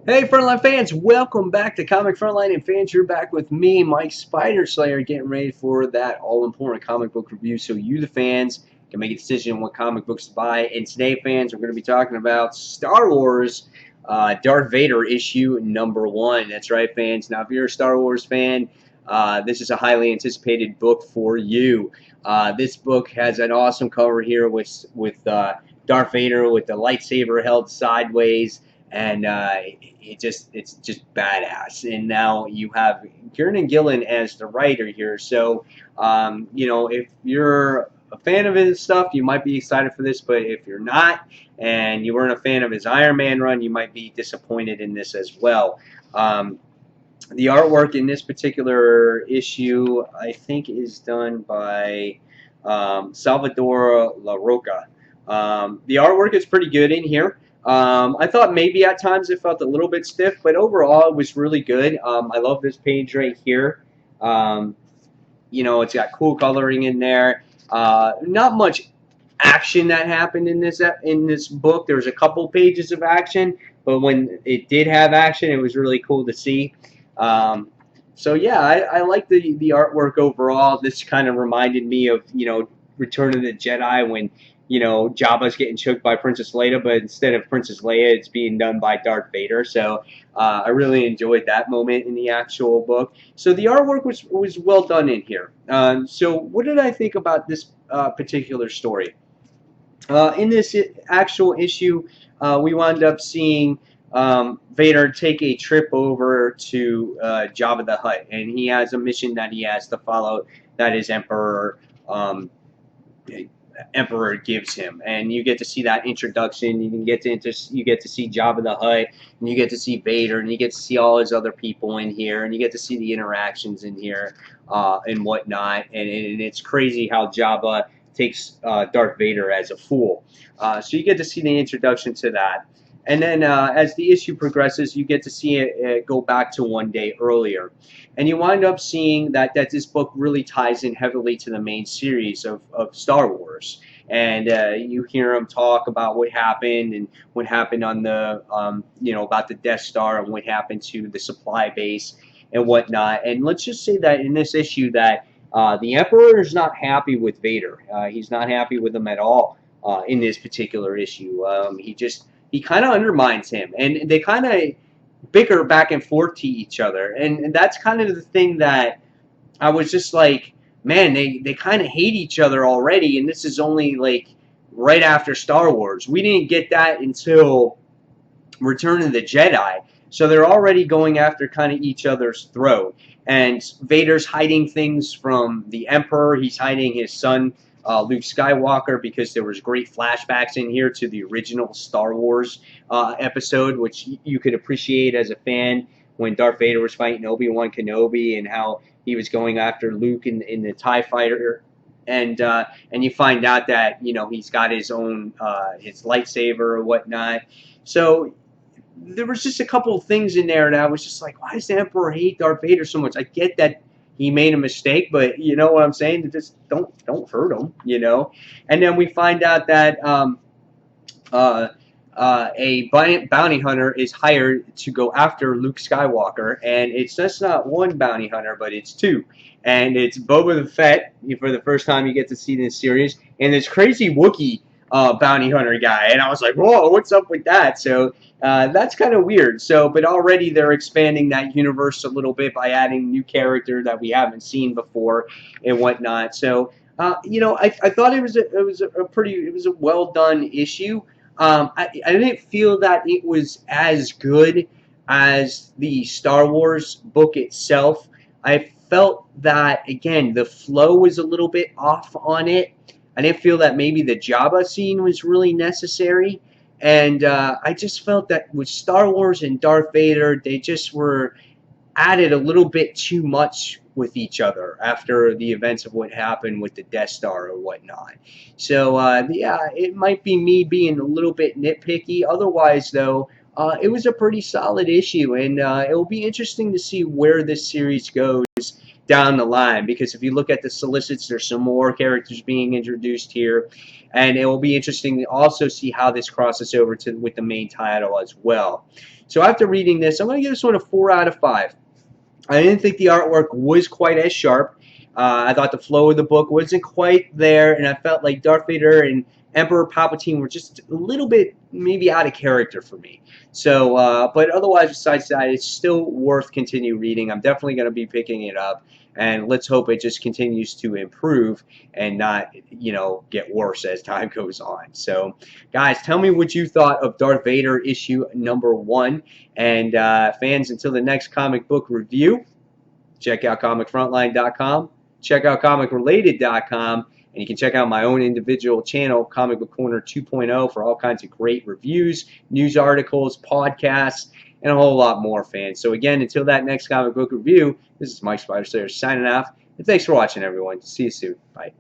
Hey, Frontline fans, welcome back to Comic Frontline. And fans, you're back with me, Mike Spider Slayer, getting ready for that all-important comic book review so you, the fans, can make a decision on what comic books to buy. And today, fans, we're going to be talking about Star Wars Darth Vader issue #1. That's right, fans. Now, if you're a Star Wars fan, this is a highly anticipated book for you. This book has an awesome cover here with Darth Vader with the lightsaber held sideways, and it's just badass. And now you have Kieran Gillen as the writer here, so if you're a fan of his stuff, you might be excited for this. But if you're not, and you weren't a fan of his Iron Man run, you might be disappointed in this as well. The artwork in this particular issue, I think, is done by Salvador La Roca. The artwork is pretty good in here. I thought maybe at times it felt a little bit stiff, but overall it was really good. I love this page right here. It's got cool coloring in there. Not much action that happened in this book. There was a couple pages of action, but when it did have action, it was really cool to see. So yeah, I like the artwork overall. This kind of reminded me of Return of the Jedi when Jabba's getting choked by Princess Leia, but instead of Princess Leia, it's being done by Darth Vader. So I really enjoyed that moment in the actual book. So the artwork was well done in here. So what did I think about this particular story? In this actual issue, we wound up seeing Vader take a trip over to Jabba the Hutt, and he has a mission that he has to follow that his Emperor gives him, and you get to see that introduction. You get to see Jabba the Hutt, and you get to see Vader, and you get to see all his other people in here, and you get to see the interactions in here and whatnot. And it's crazy how Jabba takes Darth Vader as a fool. So you get to see the introduction to that. And then as the issue progresses, you get to see it go back to one day earlier. And you wind up seeing that this book really ties in heavily to the main series of Star Wars. And you hear him talk about what happened and what happened on the, about the Death Star and what happened to the supply base and whatnot. And let's just say that in this issue that the Emperor is not happy with Vader. He's not happy with him at all in this particular issue. He kind of undermines him, and they kind of bicker back and forth to each other, and that's kind of the thing that I was just like, man, they kind of hate each other already, and this is only like right after Star Wars. We didn't get that until Return of the Jedi, so they're already going after kind of each other's throat. And Vader's hiding things from the Emperor. He's hiding his son, Luke Skywalker, because there was great flashbacks in here to the original Star Wars episode, which you could appreciate as a fan when Darth Vader was fighting Obi-Wan Kenobi and how he was going after Luke in the TIE fighter. And you find out that he's got his own his lightsaber or whatnot. So there was just a couple of things in there that I was just like, why does the Emperor hate Darth Vader so much? I get that he made a mistake, but you know what I'm saying? Just don't hurt him, And then we find out that a bounty hunter is hired to go after Luke Skywalker, and it's just not one bounty hunter, but it's two. And it's Boba the Fett for the first time you get to see this series, and this crazy Wookiee bounty hunter guy. And I was like, whoa, what's up with that? So that's kind of weird. So, but already they're expanding that universe a little bit by adding new character that we haven't seen before and whatnot. So, I thought it was a well done issue. I didn't feel that it was as good as the Star Wars book itself. I felt that, again, the flow was a little bit off on it. I didn't feel that maybe the Jabba scene was really necessary. And I just felt that with Star Wars and Darth Vader, they just were added a little bit too much with each other after the events of what happened with the Death Star or whatnot. So, yeah, it might be me being a little bit nitpicky. Otherwise, though, it was a pretty solid issue, and it will be interesting to see where this series goes down the line, because if you look at the solicits, there's some more characters being introduced here, and it will be interesting to also see how this crosses over to with the main title as well. So after reading this, I'm going to give this one a 4 out of 5. I didn't think the artwork was quite as sharp. I thought the flow of the book wasn't quite there, and I felt like Darth Vader and Emperor Palpatine were just a little bit maybe out of character for me. So, but otherwise, besides that, it's still worth continue reading. I'm definitely going to be picking it up, and let's hope it just continues to improve and not, get worse as time goes on. So, guys, tell me what you thought of Darth Vader issue number 1. And fans, until the next comic book review, check out comicfrontline.com, check out comicrelated.com, and you can check out my own individual channel, Comic Book Corner 2.0, for all kinds of great reviews, news articles, podcasts, and a whole lot more, fans. So again, until that next comic book review, this is Mike Spider Slayer signing off, and thanks for watching, everyone. See you soon. Bye.